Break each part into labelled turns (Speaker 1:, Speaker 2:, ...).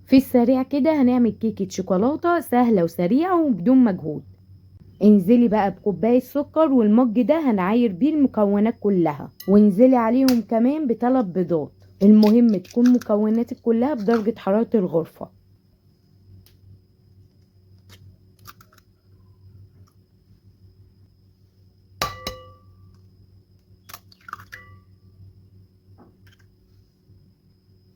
Speaker 1: في السريع كده هنعمل كيكة شوكولاتة سهلة وسريعة وبدون مجهود. انزلي بقى بكوباية سكر، والمج ده هنعاير بيه المكونات كلها، وانزلي عليهم كمان ب3 بيضات. المهم تكون مكوناتك كلها بدرجة حرارة الغرفة.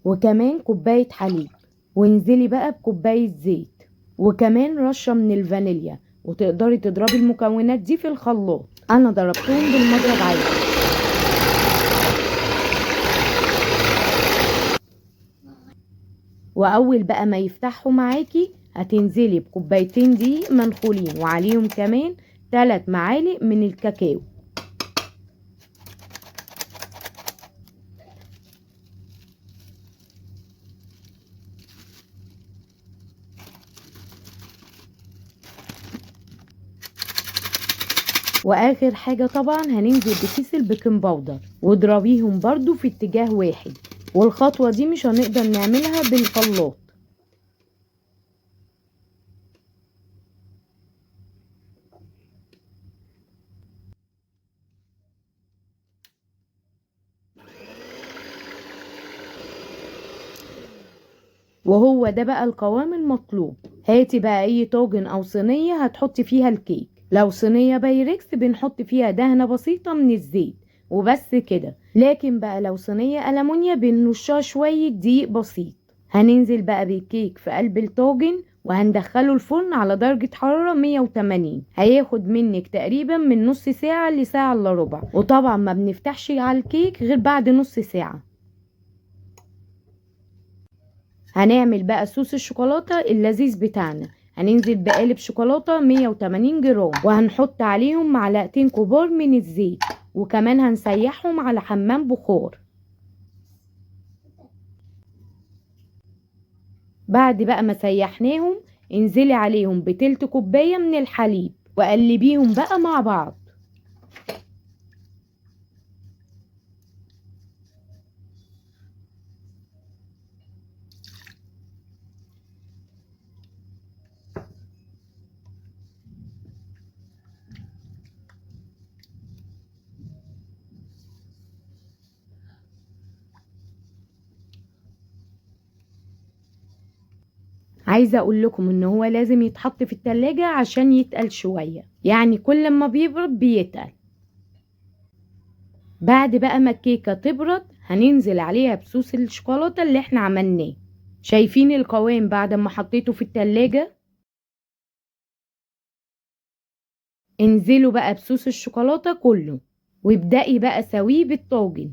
Speaker 1: وكمان كوباية حليب، وانزلي بقى بكوباية زيت، وكمان رشة من الفانيليا. وتقدري تضربي المكونات دي في الخلاط، انا ضربتهم بالمضرب عادي. واول بقى ما يفتحوا معاكي هتنزلي بكوبايتين دقيق منخولين، وعليهم كمان 3 معالق من الكاكاو. واخر حاجة طبعا هننزل بكيس البيكنج باودر، واضربيهم برضو في اتجاه واحد. والخطوة دي مش هنقدر نعملها بالخلاط. وهو ده بقى القوام المطلوب. هاتي بقى اي طاجن او صينية هتحطي فيها الكيك. لو صينية بايركس بنحط فيها دهنة بسيطة من الزيت وبس كده، لكن بقى لو صينية ألمونيا بنرشها شوية دقيق بسيط. هننزل بقى بالكيك في قلب الطاجن، وهندخله الفرن على درجة حرارة 180. هياخد منك تقريبا من نص ساعة لساعة الا ربع، وطبعا ما بنفتحش على الكيك غير بعد نص ساعة. هنعمل بقى صوص الشوكولاتة اللذيذ بتاعنا. هننزل بقالب شوكولاتة 180 جرام، وهنحط عليهم معلقتين كبار من الزيت، وكمان هنسيحهم على حمام بخار. بعد بقى ما سيحناهم انزلي عليهم بتلت كوباية من الحليب، وقلبيهم بقى مع بعض. عايزة اقول لكم ان هو لازم يتحط في التلاجة عشان يتقل شوية، يعني كل ما بيبرد بيتقل. بعد بقى ما الكيكة تبرد هننزل عليها بصوص الشوكولاتة اللي احنا عملناه. شايفين القوام بعد ما حطيته في التلاجة؟ انزلوا بقى بصوص الشوكولاتة كله، وابدأي بقى سويه بالطاجن.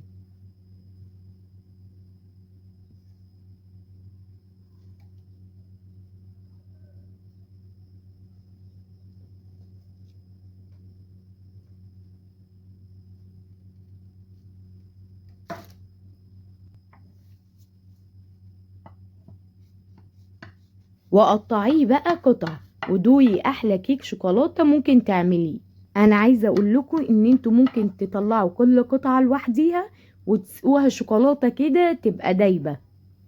Speaker 1: وقطعيه بقى قطع، ودوقي احلى كيك شوكولاتة ممكن تعمليه. انا عايزة اقول لكم ان انتوا ممكن تطلعوا كل قطعة لوحديها وتسقوها شوكولاتة كده تبقى دايبة.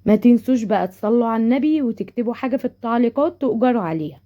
Speaker 1: ما تنسوش بقى تصلوا على النبي وتكتبوا حاجة في التعليقات تؤجروا عليها.